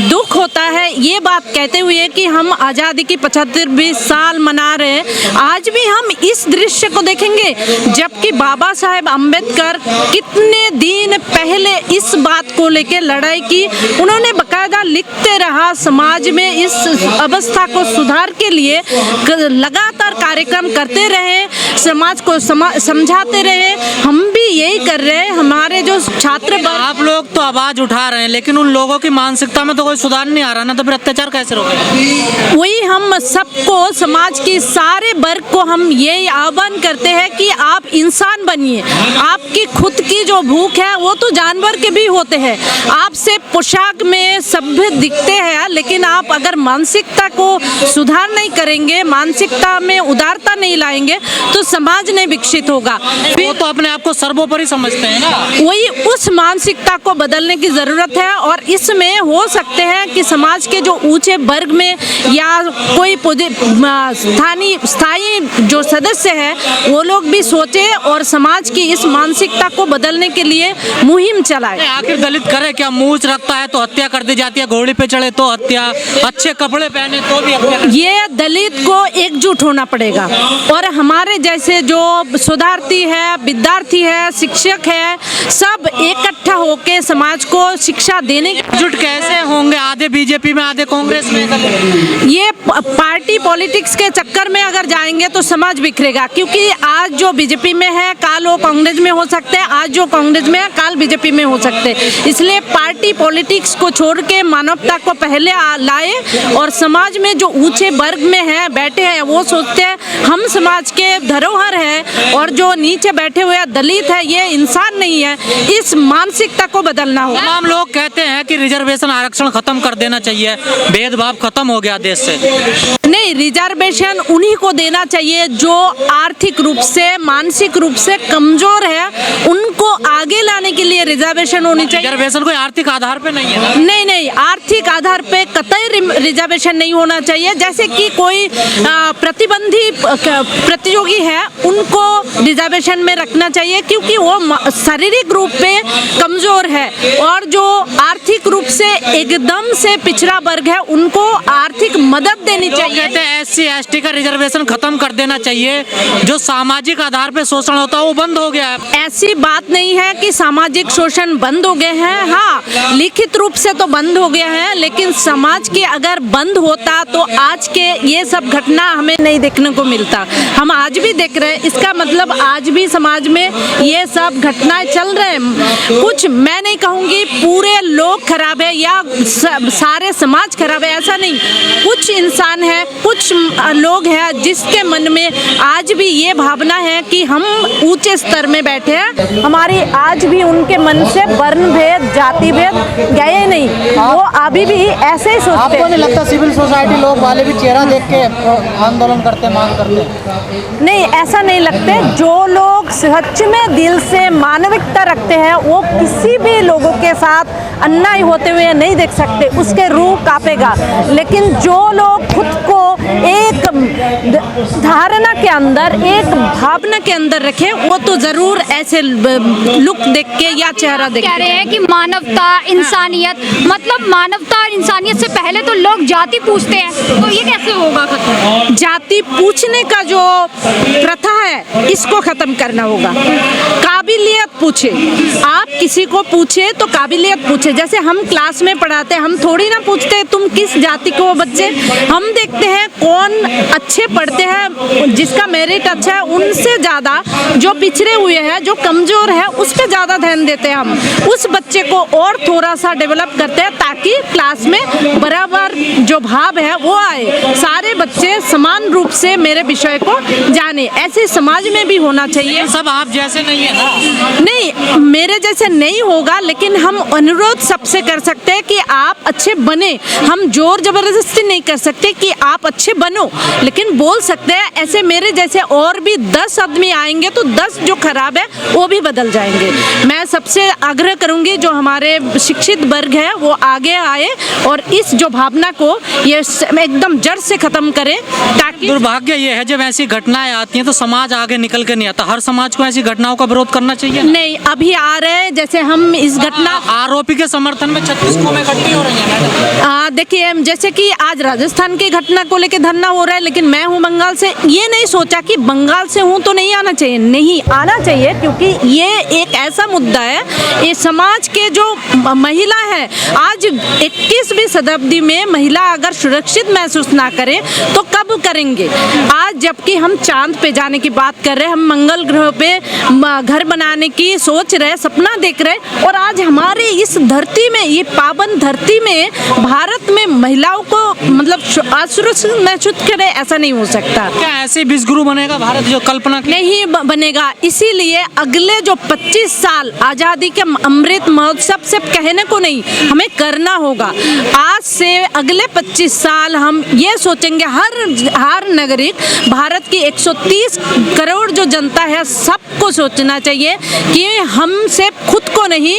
दुख होता है ये बात कहते हुए कि हम आज़ादी की 75वीं साल मना रहे हैं। आज भी हम इस दृश्य को देखेंगे, जबकि बाबा साहेब अम्बेडकर कितने दिन पहले इस बात को लेकर लड़ाई की। उन्होंने बकायदा लिखते रहा, समाज में इस अवस्था को सुधार के लिए लगातार कार्यक्रम करते रहे, समाज को समझाते रहे। हम भी यही कर रहे हैं। हमारे जो छात्र आप लोग तो आवाज उठा रहे हैं, लेकिन उन लोगों की मानसिकता में तो कोई सुधार नहीं आ रहा ना, तो फिर अत्याचार कैसे रोकेंगे? वही हम सबको, समाज की सारे वर्ग को हम ये आह्वान करते हैं कि आप इंसान बनिए। आपकी खुद की जो भूख है वो तो जानवर के भी होते हैं। आपसे पोशाक में सभ्य दिखते हैं, लेकिन आप अगर मानसिकता को सुधार नहीं करेंगे, मानसिकता में उदारता नहीं लाएंगे, तो समाज नहीं विकसित होगा। वो तो अपने आप को सर्वोपरि समझते हैं ना। वही उस मानसिकता को बदलने की जरूरत है, और इसमें हो सकते हैं कि समाज के जो ऊंचे वर्ग में या कोई स्थायी जो सदस्य है वो लोग भी सोचे और समाज की इस मानसिकता को बदलने के लिए मुहिम चलाए। आखिर दलित करे क्या? मूंछ रखता है तो हत्या कर दी जाती है, घोड़ी पे चढ़े तो हत्या, अच्छे कपड़े पहने तो भी हत्या। ये दलित को एकजुट होना पड़ेगा, और हमारे जैसे जो शोधार्थी है, विद्यार्थी है, शिक्षक है, सब इकट्ठा होके समाज को शिक्षा देने। एकजुट कैसे होंगे? आधे बीजेपी में, आधे कांग्रेस में। ये पार्टी पॉलिटिक्स के चक्कर में अगर जाएंगे तो समाज बिखरेगा, क्योंकि आज जो बीजेपी में है काल वो कांग्रेस में हो सकते हैं, आज जो कांग्रेस में है काल बीजेपी में हो सकते हैं। इसलिए पार्टी पॉलिटिक्स को छोड़ के मानवता को पहले लाए, और समाज में जो ऊंचे वर्ग में है बैठे हैं वो सोचते हैं हम समाज के धरोहर है, और जो नीचे बैठे हुए दलित है ये इंसान नहीं है। इस मानसिकता को बदलना होगा। तमाम लोग कहते हैं कि रिजर्वेशन आरक्षण खत्म कर देना चाहिए, भेदभाव खत्म हो गया देश से। नहीं, रिजर्वेशन उन्हीं को देना चाहिए जो आर्थिक रूप से, मानसिक रूप से कमजोर है, उनको आगे लाने के लिए रिजर्वेशन होनी चाहिए। रिजर्वेशन कोई आर्थिक आधार पे नहीं है ना? नहीं, आर्थिक आधार पे कतई रिजर्वेशन नहीं होना चाहिए। जैसे कि कोई प्रतिबंधी प्रतियोगी है उनको रिजर्वेशन में रखना चाहिए, क्योंकि वो शारीरिक रूप पे कमजोर है, और जो आर्थिक रूप से एकदम से पिछड़ा वर्ग है उनको आर्थिक मदद देनी चाहिए। कहते हैं SC ST का रिजर्वेशन खत्म कर देना चाहिए, जो सामाजिक आधार पे शोषण होता है वो बंद हो गया है। ऐसी बात नहीं है कि सामाजिक शोषण बंद हो गए हैं। हाँ, लिखित रूप से तो बंद हो गया है, लेकिन समाज के अगर बंद होता तो आज के ये सब घटना हमें नहीं देखने को मिलता। हम आज भी देख रहे हैं, इसका मतलब आज भी समाज में ये सब घटनाएं चल रहे हैं। कुछ मैं नहीं कहूँगी पूरे लोग खराब है या सारे समाज खराब है, ऐसा नहीं। कुछ इंसान है, कुछ लोग हैं जिसके मन में आज भी ये भावना है कि हम ऊंचे स्तर में बैठे हैं। हमारी आज भी उनके मन से वर्ण भेद, जाति भेद गए नहीं, वो अभी भी ऐसे ही सोचते हैं। आपको नहीं लगता सिविल सोसाइटी लोग वाले भी चेहरा देख के आंदोलन करते, मांग करते? नहीं, ऐसा नहीं लगते। जो लोग सच में दिल से मानविकता रखते हैं वो किसी भी लोगों के साथ अन्याय होते हुए नहीं देख सकते, उसके रूह कांपेगा। लेकिन जो लोग खुद को एक धारणा के अंदर, एक भावना के अंदर रखे, वो तो जरूर ऐसे लुक देख के या चेहरा देख कह रहे हैं कि मानवता, इंसानियत, मतलब मानवता और इंसानियत से पहले तो लोग जाति पूछते हैं, तो ये कैसे होगा खत्म? जाति पूछने का जो प्रथा है इसको खत्म करना होगा। काबिलियत पूछे, आप किसी को पूछे तो काबिलियत पूछे। जैसे हम क्लास में पढ़ाते हैं, हम थोड़ी ना पूछते तुम किस जाति को हो बच्चे। हम देखते हैं कौन अच्छे पढ़ते हैं, जिसका मेरिट अच्छा है, उनसे ज़्यादा जो पिछड़े हुए हैं, जो कमज़ोर है, उस पर ज़्यादा ध्यान देते हैं। हम उस बच्चे को और थोड़ा सा डेवलप करते हैं ताकि क्लास में बराबर जो भाव है वो आए, सारे बच्चे समान रूप से मेरे विषय को जाने। ऐसे समाज में भी होना चाहिए। सब आप जैसे नहीं है ना? नहीं, मेरे जैसे नहीं होगा, लेकिन हम अनुरोध सबसे कर सकते हैं कि आप अच्छे बने। हम जोर जबरदस्ती नहीं कर सकते कि आप अच्छे बनो, लेकिन बोल सकते हैं ऐसे मेरे जैसे और भी 10 आदमी आएंगे तो 10 जो खराब है वो भी बदल जाएंगे। मैं सबसे आग्रह करूंगी जो हमारे शिक्षित वर्ग है वो आगे आए और इस जो भावना को ये एकदम जड़ से खत्म करें, ताकि दुर्भाग्य ये है जब ऐसी घटनाएं आती हैं तो समाज आगे निकल के नहीं आता। हर समाज को ऐसी घटनाओं का विरोध करना चाहिए। नहीं, अभी आ रहे हैं, जैसे हम इस घटना आरोपी के समर्थन में 36 कौमें इकट्ठी हो रही हैं। देखिए, जैसे कि आज राजस्थान की घटना को लेकर धरना हो रहा है, लेकिन मैं हूँ बंगाल से, ये नहीं सोचा कि बंगाल से हूँ तो नहीं आना चाहिए, नहीं आना चाहिए, क्योंकि ये एक ऐसा मुद्दा है, ये समाज के जो महिला है, आज 21वीं शताब्दी में महिला अगर सुरक्षित महसूस ना करें तो कब करेंगे। आज जबकि हम चांद पे जाने की बात कर रहे हैं, हम मंगल ग्रह पे घर बनाने की सोच रहे, सपना देख रहे, और आज हमारे इस धरती में, ये पावन धरती में, भारत में महिलाओं को मतलब असुरक्षित महसूस करे, ऐसा नहीं हो सकता। क्या ऐसे विश्वगुरु बनेगा भारत जो कल्पना की? नहीं बनेगा। इसीलिए अगले जो 25 साल आज़ादी के अमृत महोत्सव से कहने को नहीं, हमें करना होगा। आज से अगले 25 साल हम ये सोचेंगे, हर नागरिक, भारत की 130 करोड़ जो जनता है, सबको सोचना चाहिए कि हमसे खुद को नहीं,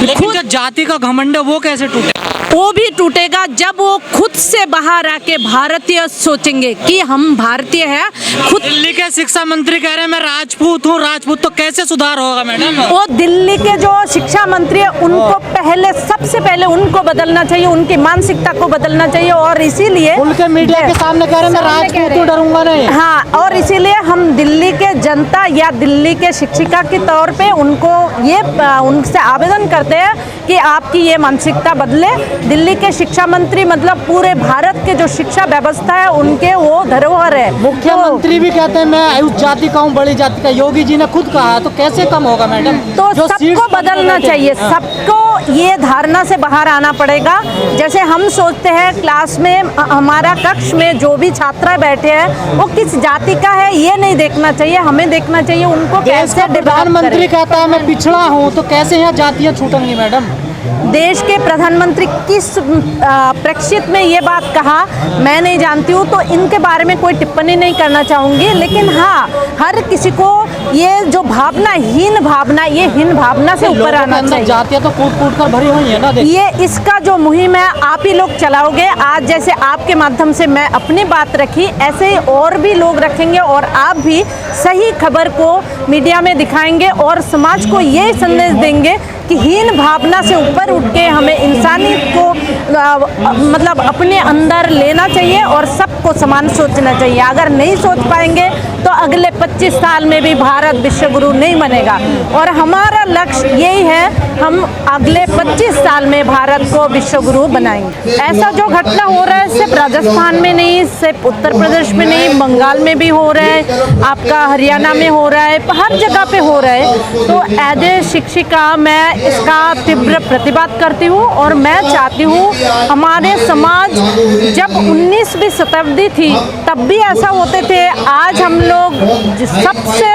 लेकिन जो जाति का घमंड है वो कैसे टूटे? वो भी टूटेगा जब वो खुद से बाहर आके भारतीय सोचेंगे कि हम भारतीय हैं। खुद दिल्ली के शिक्षा मंत्री कह रहे हैं मैं राजपूत हूँ, राजपूत, तो कैसे सुधार होगा मैडम? वो दिल्ली के जो शिक्षा मंत्री है, उनको पहले, सबसे पहले उनको बदलना चाहिए, उनकी मानसिकता को बदलना चाहिए। और इसीलिए उनके मीडिया के सामने कह रहे हैं मैं राजपूत हूँ, डरूंगा नहीं। हाँ, और इसीलिए हम दिल्ली के जनता या दिल्ली के शिक्षिका के तौर पे उनको ये उनसे आवेदन करते हैं कि आपकी ये मानसिकता बदले। दिल्ली के शिक्षा मंत्री मतलब पूरे भारत के जो शिक्षा व्यवस्था है उनके वो धरोहर है। मुख्यमंत्री भी कहते हैं मैं उस जाति का हूँ, बड़ी जाति का। योगी जी ने खुद कहा, तो कैसे कम होगा मैडम? तो सबको बदलना चाहिए, सबको ये धारणा से बाहर आना पड़ेगा। जैसे हम सोचते हैं क्लास में, हमारा कक्ष में जो भी छात्रा बैठे हैं वो किस जाति का है, ये नहीं देखना चाहिए, हमें देखना चाहिए उनको कैसे। प्रधानमंत्री कहता है मैं पिछड़ा हूँ, तो कैसे यहाँ जातियाँ छूटेंगी मैडम? देश के प्रधानमंत्री किस प्रेक्षित में ये बात कहा मैं नहीं जानती हूँ, तो इनके बारे में कोई टिप्पणी नहीं करना चाहूँगी। लेकिन हाँ, हर किसी को ये जो भावना, हीन भावना, ये हीन भावना से ऊपर आना चाहिए। जातियाँ तो कूट कूट कर भरी हुई है ना। ये इसका जो मुहिम है आप ही लोग चलाओगे। आज जैसे आपके माध्यम से मैं अपनी बात रखी, ऐसे ही और भी लोग रखेंगे, और आप भी सही खबर को मीडिया में दिखाएंगे और समाज को ये संदेश देंगे कि हीन भावना से ऊपर उठ के हमें इंसानियत को मतलब अपने अंदर लेना चाहिए और सबको समान सोचना चाहिए। अगर नहीं सोच पाएंगे तो अगले 25 साल में भी भारत विश्वगुरु नहीं बनेगा। और हमारा लक्ष्य यही है, हम अगले 25 साल में भारत को विश्वगुरु बनाएंगे। ऐसा जो घटना हो रहा है सिर्फ राजस्थान में नहीं, सिर्फ उत्तर प्रदेश में नहीं, बंगाल में भी हो रहा है, आपका हरियाणा में हो रहा है, हर जगह पे हो रहा है। तो एज ए शिक्षिका मैं इसका तीव्र प्रतिवाद करती हूँ और मैं चाहती हूँ हमारे समाज, जब 19वीं शताब्दी थी तब भी ऐसा होते थे, आज हम लोग सबसे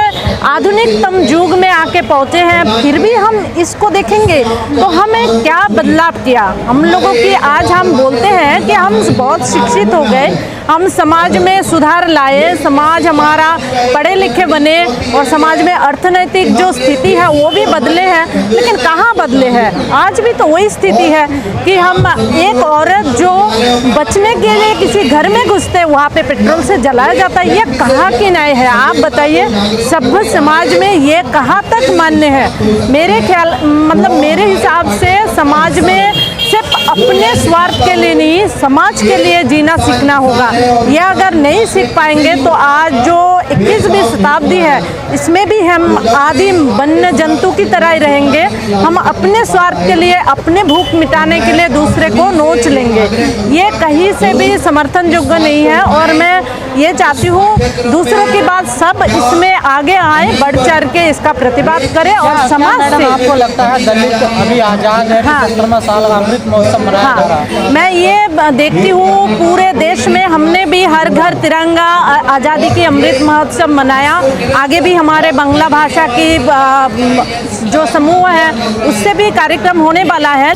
आधुनिकतम युग में आके पहुँचे हैं, फिर भी हम इसको देखेंगे तो हमें क्या बदलाव किया हम लोगों की। आज हम बोलते हैं कि हम बहुत शिक्षित हो गए, हम समाज में सुधार लाए, समाज हमारा पढ़े लिखे बने और समाज में अर्थनैतिक जो स्थिति है वो भी बदले हैं, लेकिन कहाँ बदले हैं? आज भी तो वही स्थिति है कि हम, एक औरत जो बचने के लिए किसी घर में घुसते वहाँ पे पेट्रोल से जलाया जाता है, ये कहाँ की न्याय है? आप बताइए, सभ्य समाज में ये कहाँ तक मान्य है? मेरे ख्याल मतलब मेरे हिसाब से समाज में सिर्फ अपने स्वार्थ के लिए नहीं, समाज के लिए जीना सीखना होगा। यह अगर नहीं सीख पाएंगे तो आज जो 21वीं शताब्दी है इसमें भी हम आदि वन्य जंतु की तरह ही रहेंगे। हम अपने स्वार्थ के लिए, अपने भूख मिटाने के लिए दूसरे को नोच लेंगे, ये कहीं से भी समर्थन योग्य नहीं है। और मैं ये चाहती हूँ दूसरों की बात सब इसमें आगे आए, बढ़ चढ़ के इसका प्रतिवाद करें और समाज से। आपको लगता है दलित अभी आजाद है? हाँ, 70वां साल अमृत महोत्सव मनाया जा रहा है। मैं ये देखती हूँ पूरे देश में हमने भी हर घर तिरंगा, आज़ादी की अमृत महोत्सव मनाया। आगे भी हमारे बांग्ला भाषा की जो समूह है उससे भी कार्यक्रम होने वाला है।